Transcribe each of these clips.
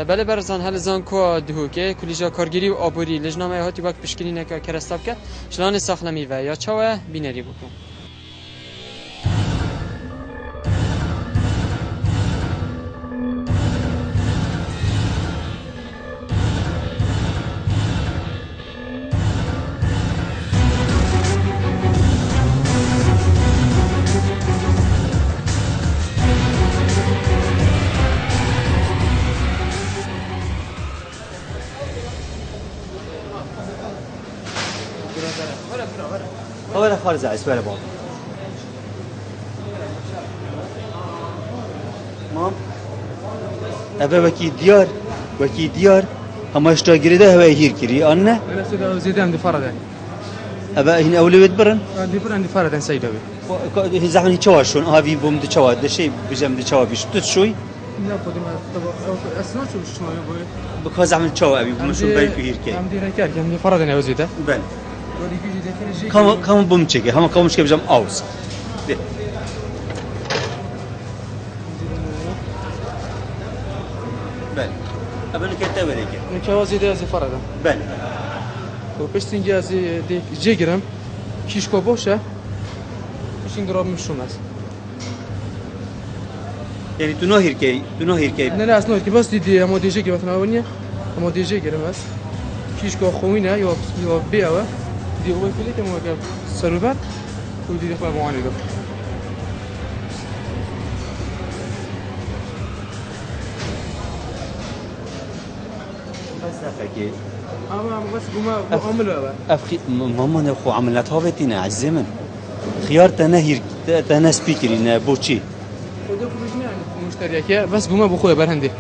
بله برزان هل زان کو دهوکه کلیجا کارگیری و آبوری لجنامه هاتی وقت پشکنی نکا کرستاب که شلان ساخلمی و یا چاوه بینری بکن ولا خارج عايز ولا بابا مام أبا وكي ديار هما اشتاقري ده هو يهير كري أنا أنا سيدا زيدان عندي فردا أبا هنا أولوية برن عندي فردا سيدا هي زحمة هيشواشون هذي بوم دشوا ده شيء بجم دشوا بيش تشوي لا بدي ما طب أصلا شو ما بكره زحمة دشوا أبي بوم شو بيك يهير كري عندي ركار عندي فردا أنا وزيدا بل كم بوم تشيكي هم كم مش كي بجم أوس بل أبا نكتة ولا كي نكوازي ده زي فردا بل وبشتين جازي ديك جيجرم كيشكو بوشة بشتين قراب مشومس يعني تنوهر كي لا أصلا كي بس دي أما دي جيجر مثلا ونيا أما دي جيجر بس كيشكو خوينا يو بيعه دي هو فيلي كم هو سربات ودي دخل معاني ده بس أفكي أما بس بما عمله أفكي ماما نخو عملت هافتينا عزمن خيار تنهير تنسبيكرين بوشي وده كل يعني مشتريك بس بما بخويا برهندي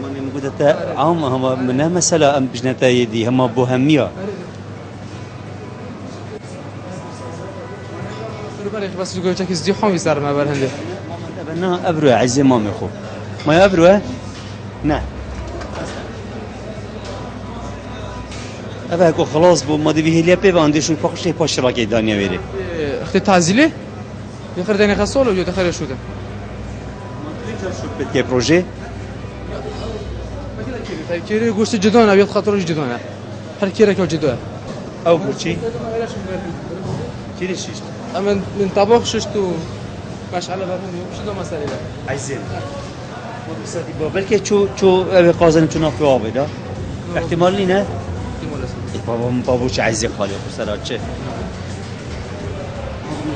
ماني موجودة تا عام هم منها مسألة أم بجنتا يدي هم بوهمية بالك بس يقول لك ازدي حامي صار ما برهندي أبنا أبروه عزي مامي خو ما أبروه نعم أبا هكو خلاص بو ما دبيه ليه بيبا عندي شو فقش ليه باش راكي دانيا ويري اختي تعزيلي يخر داني خاصول ولا دخل شو ده ما تريد شو بدك بروجي كيري قوش جدونا بيت خاطر جدونا هل كيرك جدونا أو بوشي كيري شيش أما من طبخ ششتو مشعل برهندي مش ده مسألة عزيز بلكي شو أبي قازن شو نافي عابدا احتمال لينا بابوش عزيز خالي خسرات شيء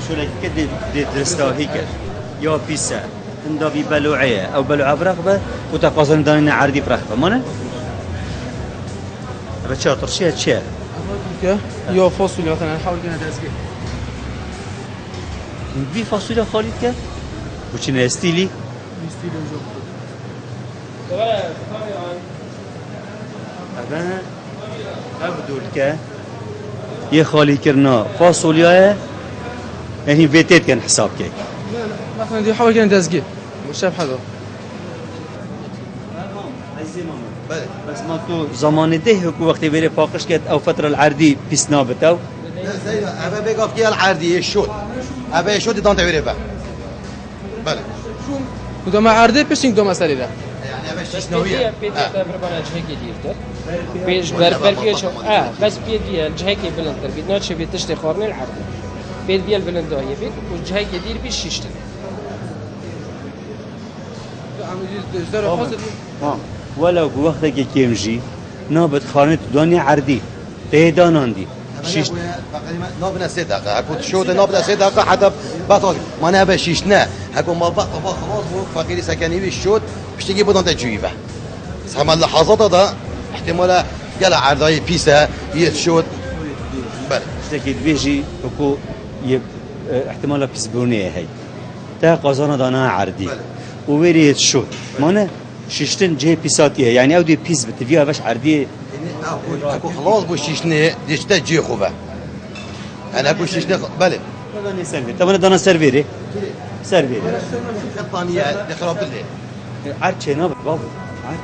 شو لك كده درسته هيك يا بيسا عند في بلوعية أو بلوعة برغبة وتقازن داننا عردي برغبة مانا أبى شاطر شيء يا فاصوليا مثلا نحاول كنا درسك بي فاصوليا خالد كه وشنا ستيلي أبنا أبدو الكه يا خالي كرنا فاصوليا يعني بيتيت كان حساب كيك مثلا دي حاول كنا درسك مش شايف حدا بس ما تو زمان ده هكو وقتی بره پاکش کرد او فتره العردی پیس نابتو زي ابا بيقف كي العردي الشوت ابا يشوت دانت بيرفع بله وده ما عرضه بيشين دو مسألة ده يعني ابا شيش نويه بربنا جهه كتير ده بيش بربركي شو بس بيدي الجهه كي بلندر بدنا شي بتشتي خورن العرض بيدي البلندو هي بيت والجهه كتير بيش شيشتن ولو وقتی که کمجی نابد خانه دنیا عردی تهداناندی شيش نابنا 3 دقائق هكو شوت نابنا 3 دقائق حتى بطل ما نابا شيشنا هكو ما بقى خلاص فقير سكني بالشوت باش تجي بدون تجويبه سما اللحظات هذا احتمال قال عرضاي بيسا يتشوت بله تكيد بيجي وكو احتمال بيسبونيه هي تا قازانا دانا عردي وويري يتشوت مانا شيشتن جه بيساتيه يعني اودي بيس بتفيها باش عرديه اكو خلاص بو شيشني ديشتا جي خوبه انا اكو شيشني بله داني سيرفي طب انا دانا سيرفيري الثانيه دخلوا بالليل عاد شينا بابا عاد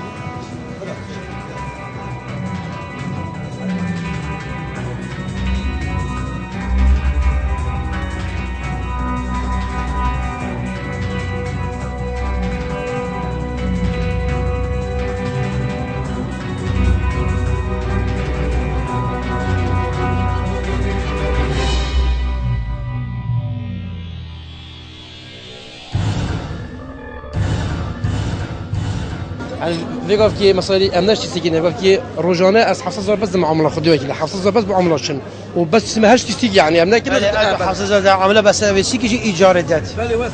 يعني بيقف كي مصاري امناش تسيجي بيقف كي روجانا اس حفصه بس معامله خدوها كي حفصه بس بعمله شن وبس ما هاش تسيجي يعني امنا كده حفصه عامله بس بسيكي شي ايجار دات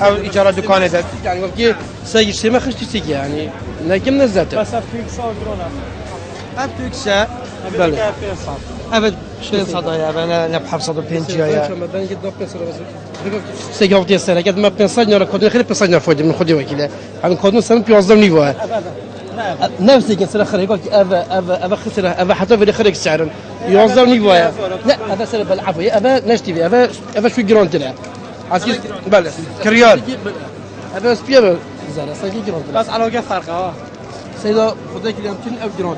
او ايجار دكان دات يعني بيقف كي سيجي شي ما خش تسيجي يعني لكن نزلت بس فيك صادرونا ابتكسا بله ابد شي صدايا انا بحفصه بنجيا مثلا قد بس سيجي وقت السنه قد ما بنصدنا كودن خلي بنصدنا فوق من خدي وكيله عن كودن سنه بيوزم نيفو نفسي كسر خير يقول أبا خسر أبا حتى في خير السعر يوزعني بوايا لا أبا سر بالعفو أبا نشتي في أبا شو جرانت له عسكر بله كريال أبا سبيا زين ساقي جرانت بس على وجه فرقه سيدا خدك اليوم تين أو جرانت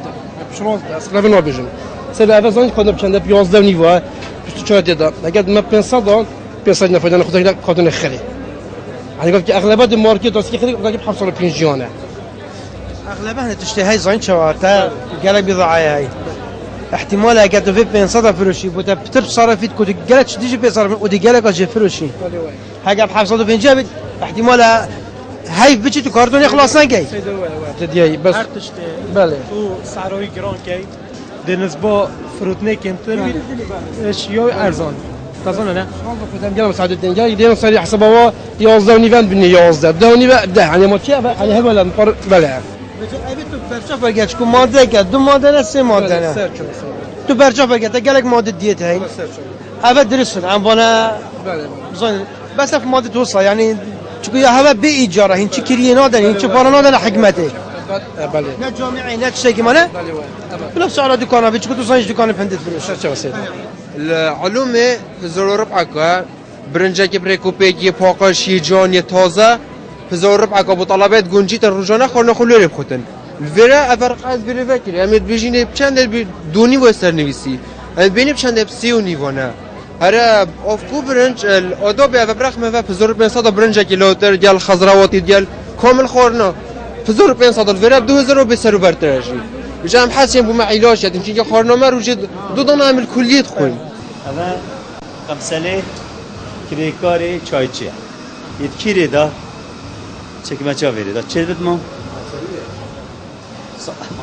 بشرون أصلا في نوبيجن سيدا أبا زين كنا بشند بيوزعني بوايا بس شو هذا لقد ما بنصدق بنصدق فدنا خدك خدنا خير يعني قلت أغلبية الماركت أصلا خير قلت بحصل بينجيانا اغلبها تشتهي زين شوارتا قال بضاعه هاي احتمال اگر في بنصد فروشي بوده بتب صرفت كود قالت تيجي بصرف ودي قالك اجي فروشي حاجه بحفظه بنجاب احتمال هاي بيجي تو كاردون يخلص نجي تدي بس بله تو سعروی گران کی دنسبا فروتنه کمتر اشیاء ارزان تازانه نه بدم جالس سعد الدين جاي يدين صار حسب هو يوزدوني نيفان بني يوزد دوني بده يعني ما كيف يعني هبل نفر بلا تو برچاف بگه چکو ماده که دو ماده نه سه ماده نه تو برچاف بگه تا گلک ماده دیت هاي هذا درسن عم بنا زين بس في ماده توصل يعني چکو یا هوا به ايجاره هين چی کرینا دن هين چی پارا ندن حکمته بله نه جامعه نه چی مانه بلا سعر دکانه بچکو تو سانج دکانه پندت فروش شو سيد العلوم هزار ربع که برنجک بريكوبيك پاقش جان تازه هزار ربع که بطلبات گنجیت روزانه خورنا خلوری بخوتن الفرا افرقات بری وکیل امید بیجینه چند دونی وستر نویسی امید بینیم چند سی و نیوانه هر افکو برنج الاداب افرق ما هزار پنج صد برنج کیلوتر دیال خضرواتی دیال کامل خورنا هزار پنج صد الفرا 2000 بسرو برترشی بجام حاسين بما علاج يعني كي خورنا ما روجد دو نعمل كلية خوين هذا خمسة كريكاري چایچیه يتكيري دا چکمه چا ویری دا چه بد ما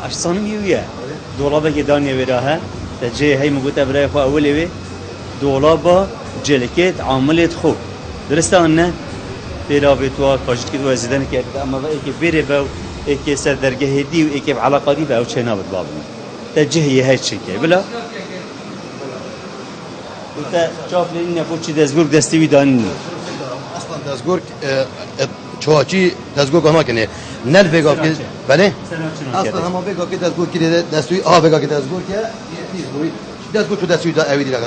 اشسان میویه دولابه که دانیه ویراه تجه هی مگوت برای خو اولی وی دولابه جلکت عاملت خوب درسته آنه پیراوی تو کاجت که دو زیدن کرد اما با ایک بیره با ایک سر درگه دی و ایک علاقه دی با او چه نابد بابن تجه یه هیچ چی که بلا و تا چاپ لین نفو چی دزگور دستی وی دانی اصلا دزگور چواچی دزگور گانا کنه نل بگاف که بله اصلا همه بگاف که دزگور کی دستوی بگاف که دزگور که دزگور تو دستوی دا اویدی لگه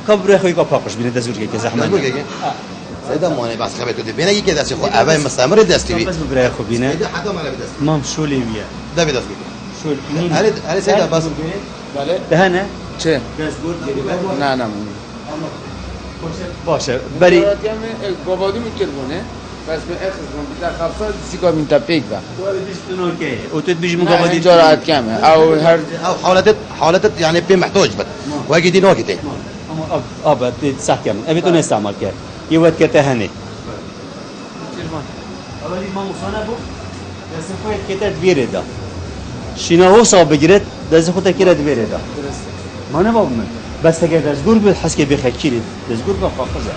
کبره خوی کا پاکش بینه دزگور که زحمت دزگور که سیدا مانه بس خبرت تو بینه یکی دستی خو اول مستمر دستوی بس بره خو بینه سیدا حدا مال دست مام شولی ویه ده دزگور شول هل سیدا بس بله دهنه چه دزگور نه نه باشه بری گوادی میکردونه بس به اخر من بیشتر خفصد سیگار من تپیک با او تو بیش نه مقابلی جرأت کمه او هر او حالتت يعني بين محتاج بد واجي دي نوكتي اما اب صح كم ابي تو استعمال کرد یه وقت که تهنه اولی ما مصانبو دست خود کتت بیره دا شینا هو صاب بگیرد دست خود کرد بیره دا ما نه بابم بس اگر دزگور بود حس که بخکیری دزگور با قاقزه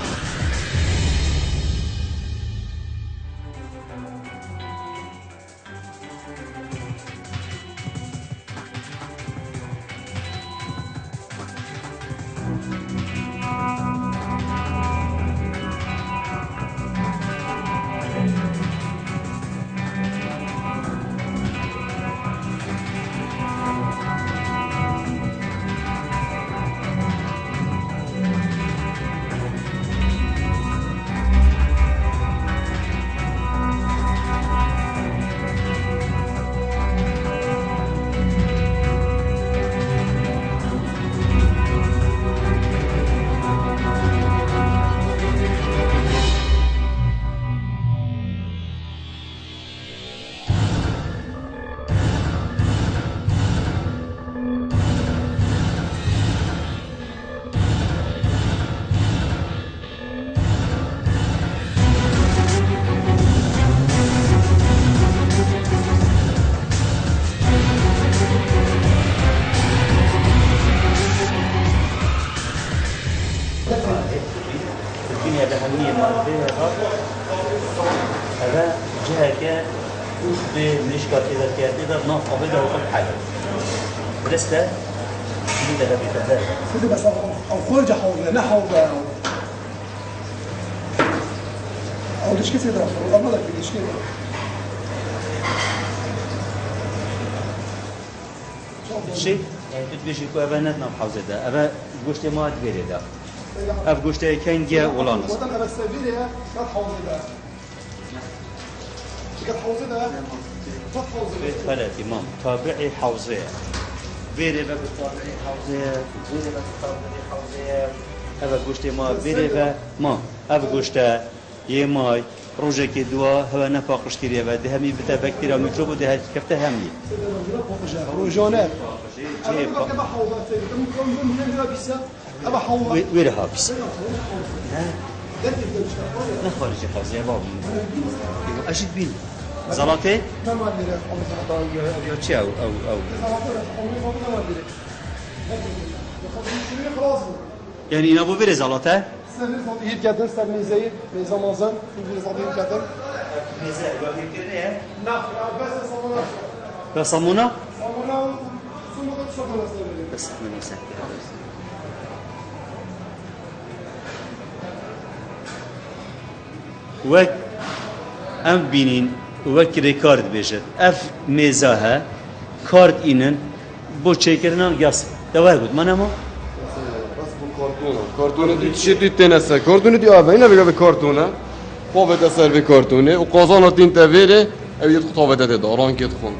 بمشكات إذا كانت إذا ناف أبدا وكل حاجة لسه من ده بيتهذب كده بس او خرج حوضه لا حوضه او ليش كده والله ما ليش كده شيء تبيش يكون أبناتنا بحوزة ده أبا قشت ما تبيري ده أب قشت كان جا ولا نص وطن بس فيريا كانت حوضه ده كانت حوضه ده كانت حوضه ثلاثة إمام تابعي حوزة فيري بقى تابعي حوزة فيري بقى تابعي حوزة أبا قشت ما فيري بقى ما أبا قشت يماي روجك دوا هو نفاقش كريه بعد همي بتا بكتيريا ميكروب وده كفته همي روجانات جيب ابا حوضه من بيسا ابا حوضه وير هابس لا خارج حوزه بابا اشد بين زلاطه يا تشاو او يعني نابو بير زلاطه هيد جدن سر ميزه ميزه مازن في زادين جدن ميزه وهيك لا بس صمنا بس صمونا صمنا بس من سهل وك ام بینین وك ريكارد بيجت اف ميزاها كارد إنن بو چيكرنان ياس دوا قلت ما نمو کارتونه دی چی دی تنسه کارتونه دی آبه اینا بگه کارتونه خوابه دستر به کارتونه و قازان تین تاویره اوید خطابه داده داران کت خون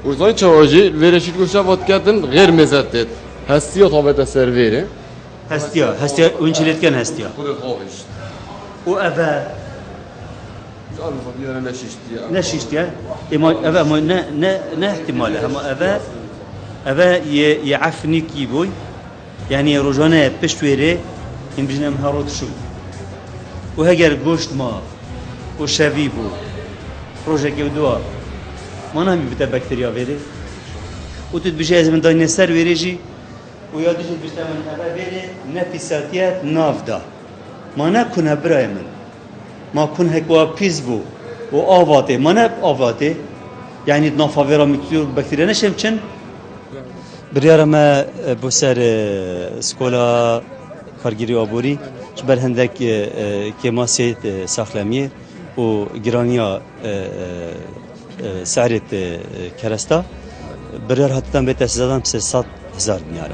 و زای چواجی ویرشید گوشه باد کردن غیر مزد دید هستیا طابه دستر ویره هستیا ونشلت كان هستیا خود خوابش و أفا جان خبیره نشیشتیا نشيشتيا إما أفا ما نا احتماله هم أفا يعفني كيبوي يعني رجانا بشتويري إن بجنا مهارات شو وهجر جوشت ما وشافيبو روجا كيودوا ما نامي بتا بكتيريا فيري وتتبجاز من داين السر ويريجي ويادش بجتا من أفا فيري نفساتيات نافدا ما نكون برايمن ما كون هكوا بيزبو وآفاتي ما نب آفاتي يعني نافافيرا مكتور بكتيريا نشمشن بريارة ما بسر سكولا كارجيري أبوري جبر هندك كماسيت ساخلامية و جرانيا سعرت كرستا بريار هاتتان بيت أسزادان 600,000 دينار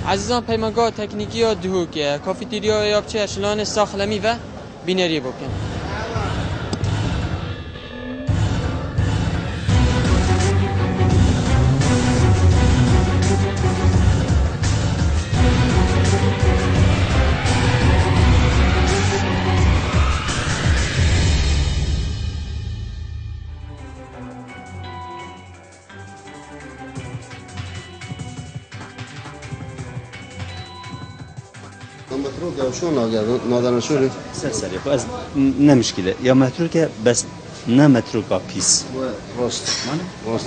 عزیزان پیمانگاه تکنیکی ها دهوک کافیتریا یابچه اشلان ساخلمی و بینری بکن متروكة وشون نادر شوري سرسري بس نا مشكلة يا متروكة بس نا متروكة بيس راست راست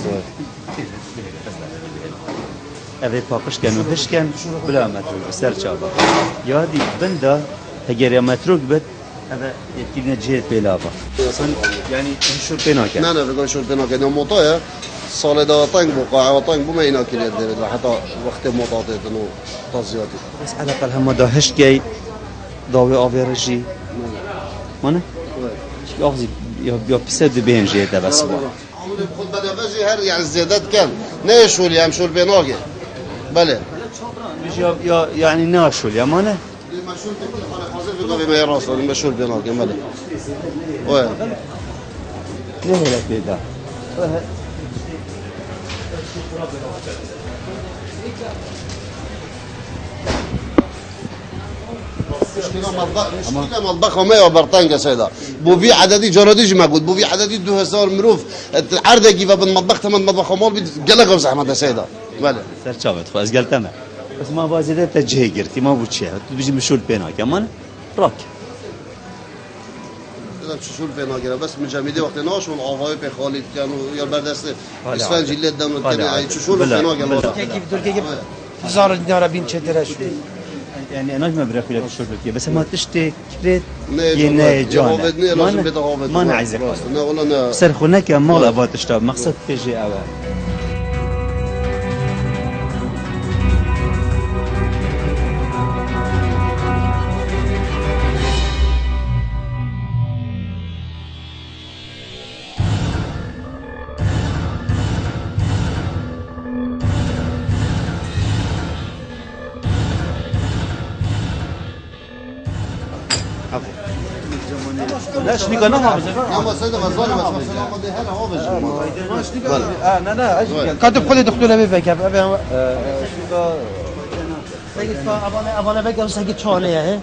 أبي باقش كانوا هش كان بلا متروك سر شابا يا دي بندا هجر يا متروك بد هذا يكيدنا جهة بلافا أصلا يعني شو بينا كان نه بگن شو بنا که موتایا سال دا تنگ بو قاعه تنگ بو ما اینا کلیت دارید حتی وقت موتات دنو تازیاتی بس على الأقل هم دا هش جاي ضاوي أفيرجي مانه يأخذ يا بسد بينجي ده بس بقى خود بده بجي هر يعني زيادات كان نيشول يعني شو بيناجي بله يا يعني ناشول يا مانه المشهور تكون خالق حاضر في ما يراس المشهور بيناجي بله وين ليه لك ده مشكلة مطبخ وما يبرتنجة سيدا بو في عددي جراديج موجود بو في عددي 2000 مروف العرض كيف بالمطبخ ثمن مطبخ ومال قلق بزحمة سيدا بله سر شابت خلاص قلت تمام بس ما بازيده تجهي قرتي ما بوتشي بيجي مشول بينك كمان راك از شول فینا گرفت بس مجمدی وقتی ناش اون آوای به خالد کانو یا بردست اسفنج جلد دم کنه ای شول فینا گرفت كيف دور كيف زار دينار بين شترش يعني انا ما بريخ ولا شرب كده بس ما تشتي كريت ينا جانا ما نعزك لا والله انا سرخونا كمال ابات تشتاب مقصد تجي اول لا شنيقة نها اما سيد غزال بس مثلا ما ده هلا هو بجي لا كاتب خلي دكتور بي فيك ابي ابانا بك بس هيك تشونه هي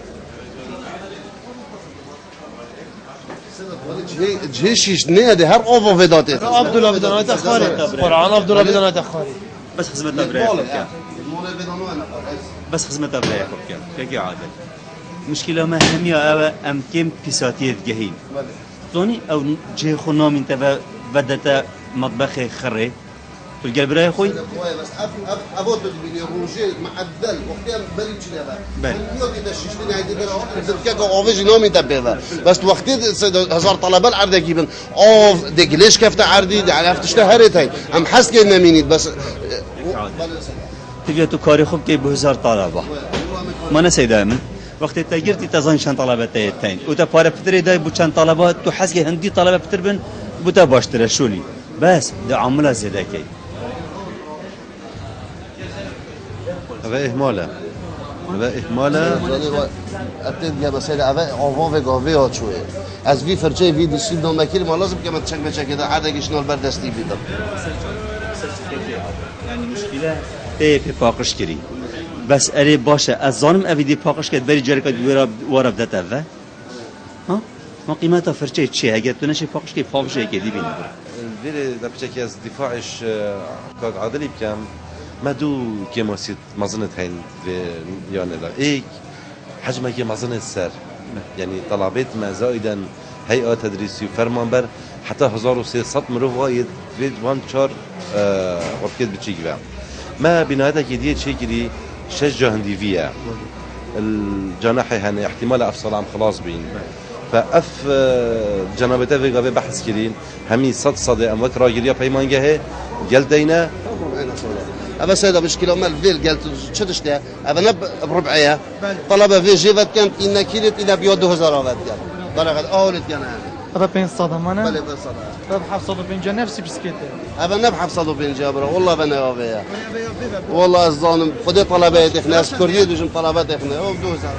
جهشش نه ده هر اوفو فيداتي عبد الله بدون تاخري قران عبد الله بدون تاخري بس خدمتها بريخ بس خدمتها بريخ كي عادل مشكلة ما همية أو أم كم بيساتية جهين زوني أو جه خنا من تبع بدت مطبخ خري تلقى براي خوي بس أبوت بدي روجي معدل وقتها بلي تشلها بل يوم إذا ششتني هيدي كذا أوفيج نومي تبعها بس وقتها هزار طلبة العرض كيبن أوف ديك ليش كيف تعرضي على افتشتهرت هاي أم حس كأنه مينيت بس تبي تو كاري خوب كي بهزار طلبة ما نسي دائما وقت تاجرتي تظن شان طلبات تين وتا بارا بتري داي بوشان طلبات تو حسي هندي طلبة بتربن بوتا باشتري شولي بس ده عملة زيادة كي هذا إهماله أتيت يا بس هذا أبى أوفون في قهوة هات شوية از في فرشة في دستور دام مكيل ما لازم كمان تشك كده عادة كيشنا البردستي بيدم يعني مشكلة تي في باقش كري بس أري باشا الظالم أبدي باقش كده بري جركة ورا بدأت أفا ها ما قيمتها فرشة شيء هجت تنشي باقش كده فاوش هيك دي بينا الفيري ده بشكل از دفاعش كاد عادلي بكم ما دو كم وسيط مظنة هين في يعني لا إيه حجمه كي مظنة السر يعني طلبات ما زائدا هيئة تدريسي وفرمانبر حتى 1300 مروف وايد في وان شهر وقت بتشيك بقى ما بنهاية كدية شيء كدي شجع هندي فيها الجناح هنا احتمال أفصل عم خلاص بين فأف جنابته في قبل بحث كرين همي صد أم وقت راجلية بيمان جهة قال دينا أبى سيدا مشكلة ما الفيل قالت شو تشتى أبى نب بربعية طلبة في جيبت كانت إن كيلت إلى بيوده هزارات قال درجة أولت كان هذا بين صدام أنا بلي بين صدام ببحث صدام بين نفسي بسكيته أبى نبحث صدام بين جابرة والله بنا وفيها والله الظالم خدي طلبات إحنا سكوريد وجم طلبات إحنا هو بدو هزار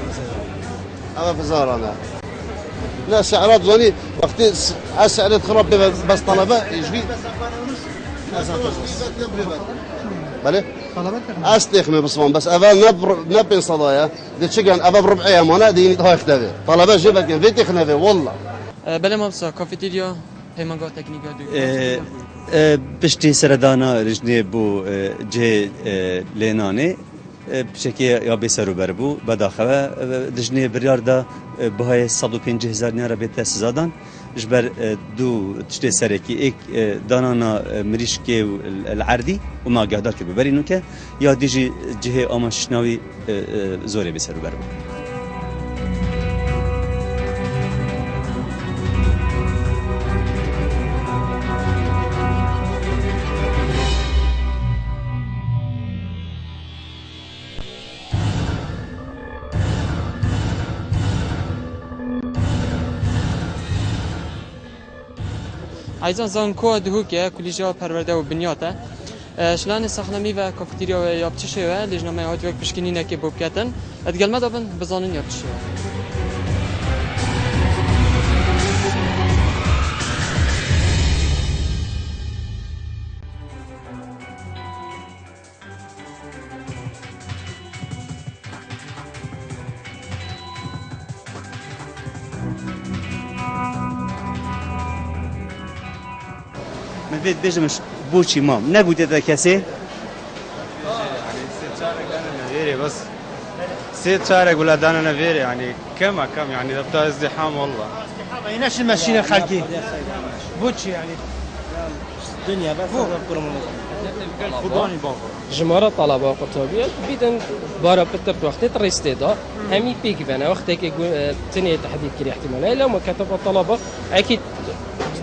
أبى في زارنا لا سعرات زوني وقت السعر تخرب بس طلبة يجي بله استخمه بصفان بس أبى نبين صدايا دي تشجعن أبى بربعية مانا ديني تها اختفي طلبة جبت كان فيت اختفي والله بله ما بس كافيتيريا هيمانغا تكنيكا بشتي سردانا رجني بو جه ليناني بشكل یا بسرو بربو بداخله دجنی بریار دا بهای 150,000 نیاره به تسزادن جبر دو تشتي سرکی ایک دانانا مریشکی العردی و ما قهدار که ببرینو که یا دیجی جه آماشناوی زوری بسرو بربو عايزان زانكو دهوكه كليجا پرورده و بنیاته شلان ساخنمی و کافتریا و یابچشه و لجنامه هات وقت پشکنینه که بوبکتن ادگلمه دابن بزانن یابچشه بيت بيجمش بوشي مام نبود هذا كاسي يعني ست شهر كان نفيري بس ست شهر ولا دانا نفيري يعني كم يعني ده ازدحام والله ما يناش الماشينه خلقي بوتشي يعني الدنيا بس جمهور الطلبة قطبية بدن بارا بتر وقت تريستي دا همي بيك بنا وقت كي تني تحديد كري احتمال لو ما كتب الطلبة أكيد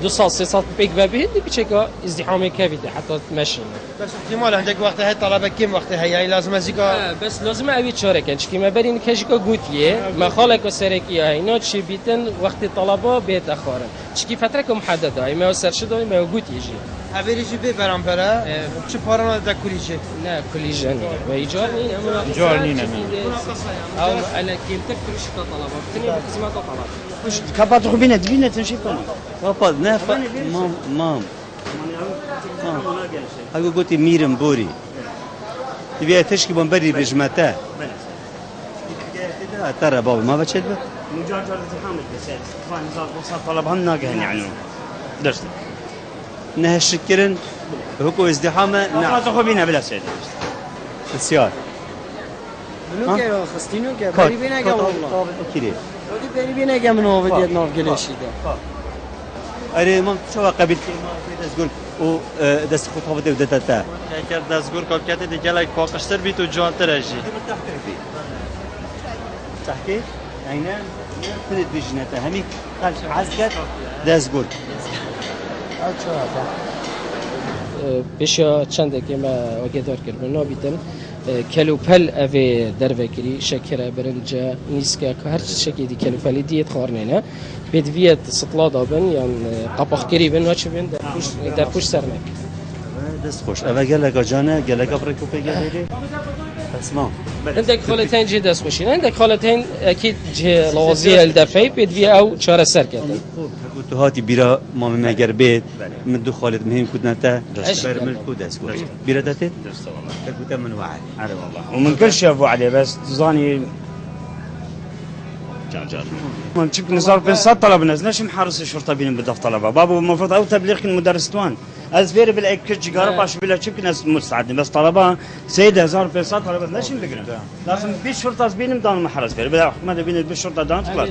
200 300 بيك بابي اللي بتشكا ازدحام كافي حتى تمشي بس احتمال عندك وقت هاي طلبه كم وقت هي يعني لازم ازيكا بس لازم أبي تشارك كي ما برين كشكا قوتيه ما خالك وسركي هاي نوت شي بيتن وقت الطلبة بيت أخرا تشكي فترة محددة هاي ما وسرشدة ما قوت يجي اوریجی به برانبره چه پاران دا کلیجه نه کلیجه نه و ایجار نینه ایجار نینه او على كيف تكتب شتا طلبه بتني بخدمات طلبه وش كبات خبينة تبينة تمشي كنا وابد نافع مام هاي قلت ميرم بوري تبي تشكي بنبري بجمته ترى بابا ما بتشد مجرد زحام الكساد طبعا نزار وصل طلبهم ناقهن يعني درست نه شكرن هكو ازدحامه نعم تخبينا بلا سيد السيار منو كي خستينو كي بري بينا كم والله كيري ودي بري بينا كم منو بدي نوف قليشي ده اري ما شو قبل ما في دزغور و دست خود خود ودتا اگر دزگور کار کرده دیگه لایک پاکشتر بی تو جان ترجی تحكي عينا فلت بجنته همي قال عزقت دزغور بشا چند که ما وگدار کردم نابیدم کلو پل اوه در وکری شکر برنجا نیسکه هر شکی دی کلو پلی دیت خورنه نه بدویت سطلا دابن یعنی قبخ کری بن وچه بن در پوش سرنک دست خوش اوه گلک جانه گلک ابرکو پیگه اسمع عندك خالتين جي دست خوشين عندك خالتين اكيد جه لوازيه الدفعي بدوي او چهار سر كردن تو هاتي بيرا مامي مگر بيت من دو خالد مهم كدنتا برمل كودس بيرا داتت كنت من وعي عارف والله ومن كل شيء ابو علي بس تزاني جان من شوف نزار بن صاد طلب ناس ليش محارس الشرطه بين بدف طلبه بابا المفروض او تبليغ المدرس توان ازفير بالاك جاره باش بلا شوف ناس مستعد بس طلبه سيد هزار بن صاد طلبه ليش بقرا لازم بالشرطه بينهم دان محرس فير بلا حكومه بين بالشرطه دان تطلع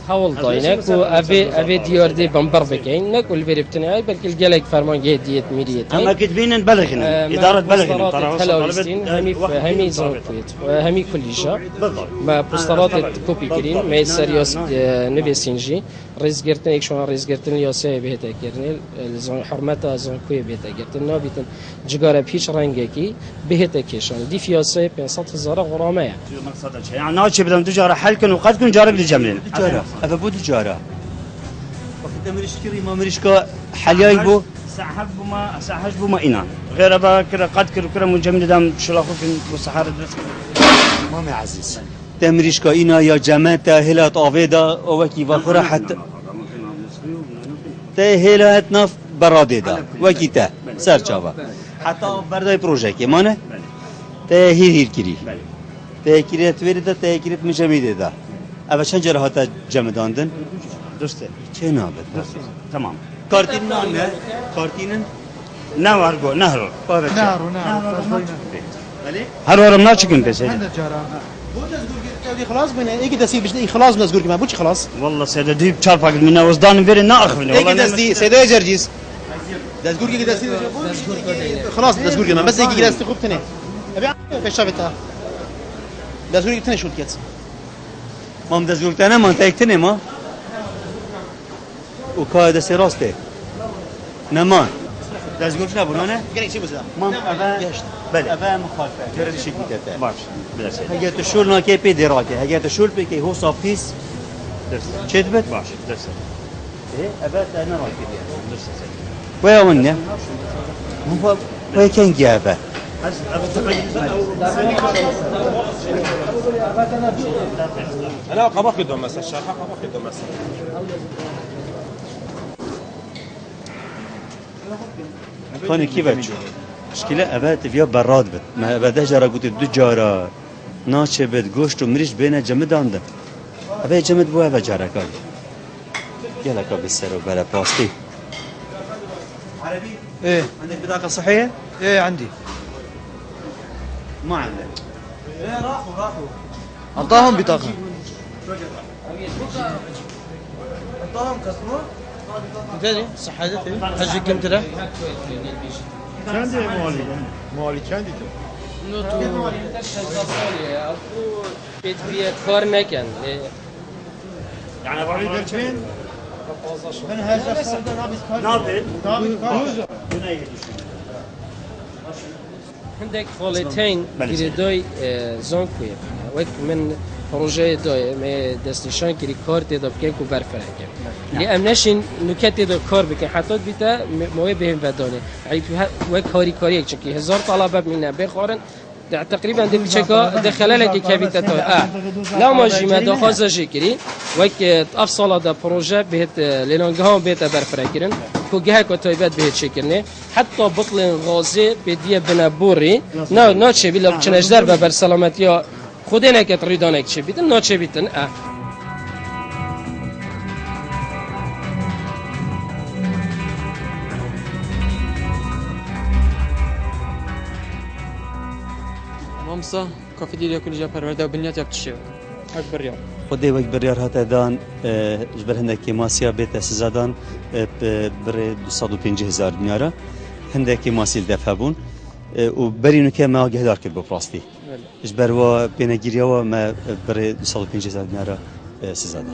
حاول ضاينك وافي ديار دي بمبر بكينك والفير بتنعي بلكي الجلك فرمان جديت ميريت اما كاتبين نبلغنا اداره بلغنا طلبه همي زوكويت وهمي كل شيء ما بوسترات كوبي كرين ما سريوس نبي سينجي رئيس جرتن يكشون رئيس جرتن ياسي بهتا كرنيل زون حرمتها زون كوي بهتا جرتن نابتن جگاره پیش رنگکی بهتا کشان دی فیاسه 500,000 غرامه يعني ناچه بدم تجاره حل كن وقد كن جاره بالجملين تجاره ابا بود تجاره وقت مريش كري ما مريش كا حلياي بو ساحج بما اينا غير ابا كره قد كره مجمد دام شلاخو في الصحراء مامي عزيز تمريش كا اينا يا جماعه هلات اويدا اوكي وخره حتى هلات نف براديدا وكيتا سرچاوا حتى برداي بروجيكي مانه هير كري تهكيرت ورده تهكيرت مجميده دا ابا چند جراحات جمداندن درسته چه نابد تمام كارتين نه كارتين نهر جو نهر نهر هر ورم ناچكن بس خلاص بنا ايجي دسي بجدي خلاص بس قول ما بوش خلاص والله سيده دي بشارفك منا وزدان فيري ناخ ايجي دسي سيده جرجيس دزغور كي دسي خلاص دزغور ما بس ايجي دسي خبتني ابي كشفتها دزغور كي تنشول كيت مام دزغور تانا ما تاكتني ما وكاده سيراسته نمان دزغور نبونانه قال شي بزا مام ابا بله ابا مخالفه غير شيء كده باش بلا سيد هي تشول ناكي بي دراكي هي تشول بي هو صافيس شدبت باش درس ايه ابا انا راكي درس ويا وين هو وين كان جابه انا قبضت دوم مثلا الشرحه قبضت دوم مثلا كان كيف تشوف مشكلة أبات فيها براد بت ما بدها جرا قلت دو جارا ناچه بد گوشت و مریش بینه جمد آنده أبا جمد بو أبا جارا کاری يلا كابي سر وبلا باستي عربي ايه عندك بطاقة صحية؟ ايه عندي ما عندك ايه راحوا اعطاهم بطاقة طهم قسمه تدري صحتي حجي كم ترى چند مالی مالی چندی تو نو تو سالیه اكو بيت بيه كار نكن يعني باقي درچين من هذا صار نابل عندك خالتين گریدای زانکوی وقت من پروژه دای می دستنشان کری کار تدا بکن کو برفرنگه لی امنشین نکات تدا کار بکن حتی بیتا موی بهم بدانه یعنی وقت کاری یک چکی 1000 طلبه من بخورن تقريبا دي بتشكا دخل لك كابيتا لا ما جي ما دخل جيكري وك افصل دا بروجي بهت لينغهام بيت برفركرن كو جها كو تايبات بهت شكرني حتى بطل غازي بدي بنبوري نا تشي بلا بتشنجدار ببر سلامتيا خودنا كتريدانك تشي بيتن نا تشي بيتن مامسا کافیتریا کلیجا پرورده و بنیاد یاب تشیو اکبر یاب خودی وقت بریار هات دان جبر هندکی ماسیا بیت سزادان بر 250,000 دیناره هندکی ماسیل دفع بون و برینو که ما گهدار کرد بپراستی جبر و بینگیریا و ما بر 250,000 دیناره سزاده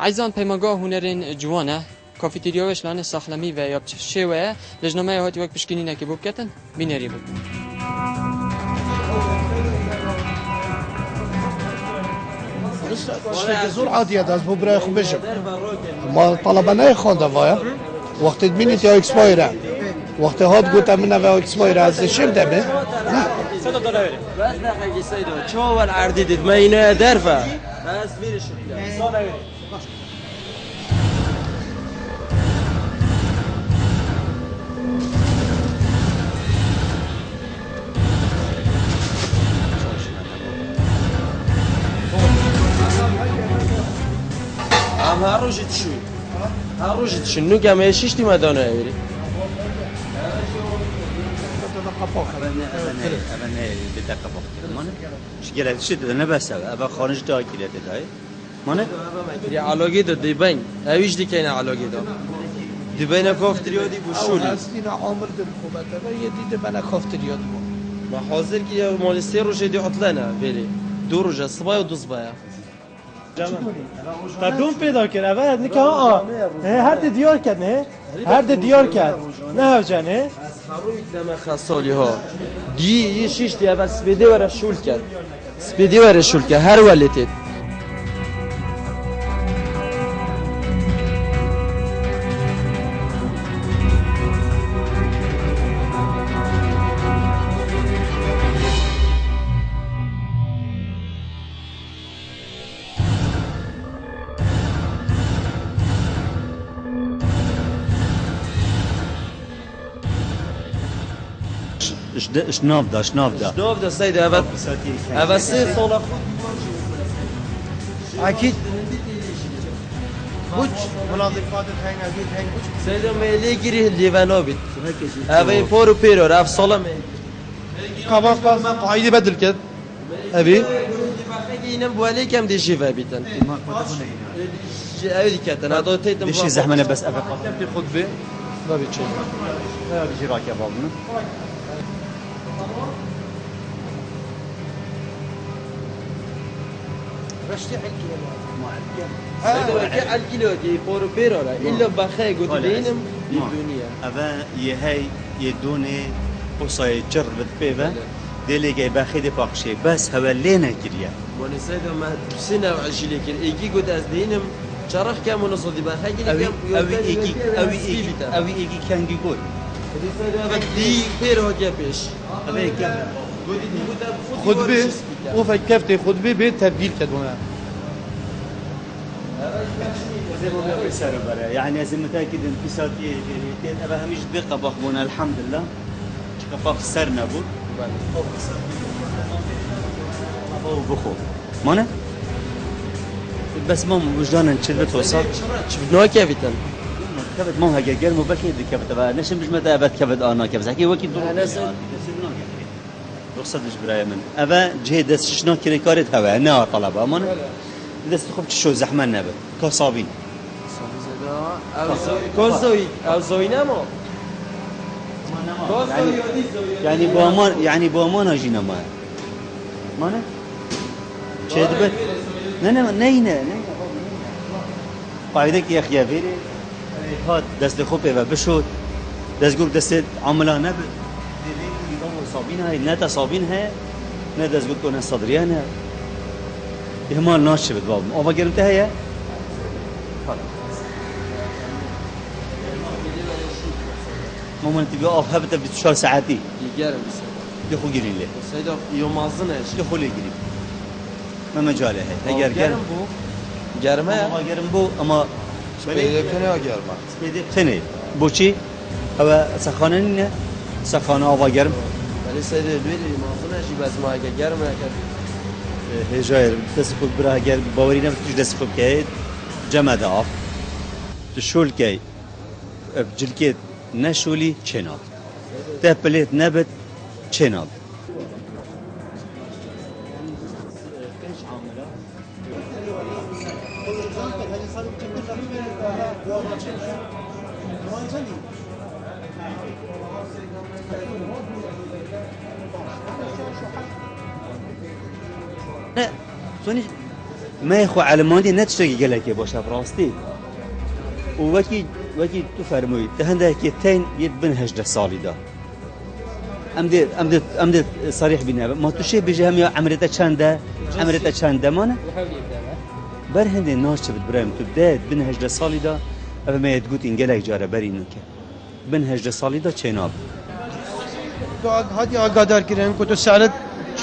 عايزان پیمانگاه هنرین جوانه کافیتریاش لانه ساخلمی و یا شیوه لجنامه هاتی وقت پشکنی نکی بوب کتن بینری بود شتێکی زۆر عادیە دەست بۆ برای خۆ بێژم ما طلبە نایخۆندە وایە وەختت بینیت یا ئەکسپایرە وەختە هات گوتە منەوە ئەکسپایرە ئەز شێم دەبێ بس نخلي سيدو شو العرض دي ما ينا درفة بس فيرش هاروجت شو هاروجت شنو كم ايش ما دونه يري بدقة مانه شجرة شد أنا بس أبغى خارج دا كده تداي مانه يا علاقة ده دبين أيش دي كاين علاقة ده دبين كافتريا دي بوشولي هستینا عامر دل خوبته و یه دیده من کافتریا دو ما حاضر كي مال السير وجه دي عطلنا فيلي دو رجا صبايا ودو صبايا تا دوم پیدا کرد اول نکه هر دی دیار کرد نه هر دی دیار کرد نه هوجه نه از هروی دم خاصالی ها دی یه شیش دی اول سپیده وره شول کرد سپیده وره شول کرد هر ولتید شناف دا شناف دا سيد أبد سي صلاة أكيد بوش مناظفات هاي نجيب هاي سيد ما ليجري اللي بنابت أبي بورو بيرو رف صلاة كمان ما قاعدة بدل كده أبي ينام بوالي كم دي شيفا بيتن أبي كاتن هذا تيتم ليش زحمة بس أبغى في خطبة ما بيتشي لا بيجي راكي بابنا رشتي حكي سيد الكيلو دي بورو بيرو إلا بخاي قلت بينهم الدنيا أبا يهاي يدوني قصاي جر بتبيبه دلي جاي باخذ باقشي بس هو لينا كريا وانا سيد ما سنة وعجلي كر إيجي قلت أزدينهم شرخ كم ونصدي باخاي أوي إيجي كان يقول دي بيرو جابش أبي كم خطبة وفكرت خطبة بتبديل كدونا يعني لازم متأكد انتصاراتي أبا هميش دقة بخبونا الحمد لله كفاف سرنا بو بخو مانه بس ما وجدانا نشلبت وصل شفناها كيفتن كبد ما هجا جرم وبكي دي كبد تبع نشم مش متى ابد كبد انا كبد حكي وكي رخصت مش براي من ابا جهد دست شنا كري كارت هوا نه طلبه امان دست خوب شو زحمه نبه كاسابين كوزوي او زوينما يعني بامان اجينا ما مانه چه دبت نه قاعدك يا اخي فيري هات دست خوبه و بشود دست گفت دست عملانه ب صابين هاي نه صابين ها نه دست گفت کنه صدریانه اهمال ناشه بد باب آوا گرمته هيا مامان تبي آف هبته 24 ساعتي يجرم دخو گیری له سيدا يومازنش دخو له گیری ما مجاله هي اگر گرم بو گرمه ما گرم بو اما بده کنه گرمه بده خنه بو چی او سخانه نه سخانه آوا گرم ولی سيدا لوی يومازنش بس ما اگه گرمه هجایر دست خوب برا اگر باوری نمیتونی دست خوب که جمع داف تشول که جلکت نشولی چناب تپلیت نبت چناب نه سونی ما خو علمانی نتشتگی گلکی باشه براستی و وکی تو فرموید تهنده که تین یه بن 18 سالی دا امده صریح بینه ما تو شی بجه هم یا عمرته چنده مانه بر هنده ناش چه بد برایم تو داد بن 18 سالی دا او ما یدگوت این گلک جاره برینو که بن 18 سالی دا چیناب هادي اقدر كده كنت سعرت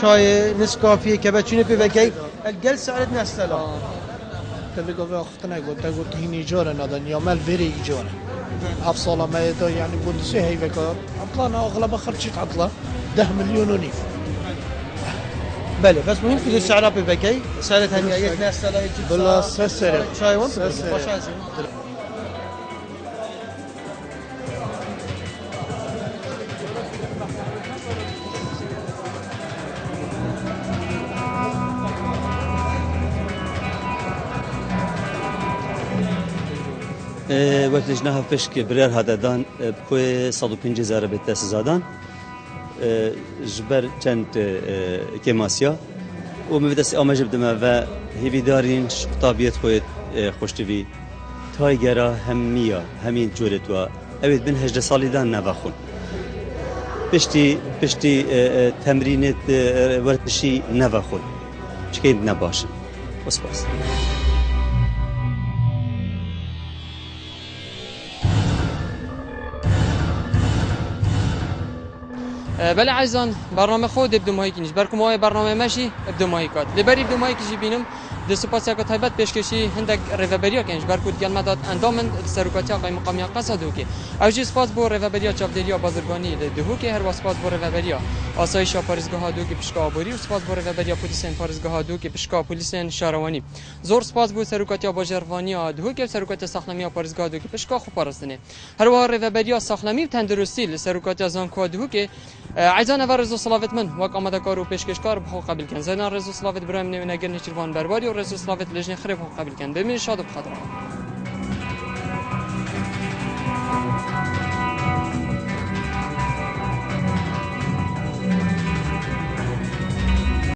شاي نسكافيه كابتشينو بيبكي الجل سعرت نستلا تبي قبل أختنا قلت هني جورا نادن يامل فيري جورا أفصل ما يدا يعني بندسي هاي فكر عطلنا أغلب خرجت عطلة 10 مليون ونيف بله بس مهم في السعر بيبكي سعرت هني ايك نستلا بالله سسر شاي وانت وقت جناها فشك برير هذا دان بكوي 150,000 بتاس زادان جبر چند كماسيا ومبدس آماج بدم و هیوی دارین شقطابیت خود خوشتوی تایگرا همیا همین جورت و اوید بن 18 سالی دان نبخون پشتی تمرینت ورزشی نبخون چکید نباشن بس بله عزیزان برنامه خود ابدو ماهی کنیش برکم آیا برنامه ماشی ابدو ماهی کات لبری ابدو ماهی کشی بینم دست پاس یک تایبت پیشکشی هندک ریوبریا کنیش برکود گل مداد اندامن سرکاتی آقای مقامی قصد که اوجی سپاس بو ریوبریا چافدلیا بازرگانی دهو که هر سپاس بو ریوبریا آسایش پاریزگاه دو که پیشکا آبوری و سپاس بو ریوبریا پلیسن پاریزگاه دو که پیشکا پلیسن شاروانی زور سپاس بو سرکاتی باجروانی دهو که سرکاتی ساخنمی پاریزگاه دو که پیشکا خوب پارستنه هر وار ریوبریا ساخنمی و تندرستی سرکاتی زانکو دهو که عزیزان و رزو صلوات من وقت آمده کار و پیشکشکار بخو قبل کن زینا رزو صلوات برایم نوینگر نچروان برباری و رزو صلوات لجن خرب قبل کن ببین شاد و بخاطر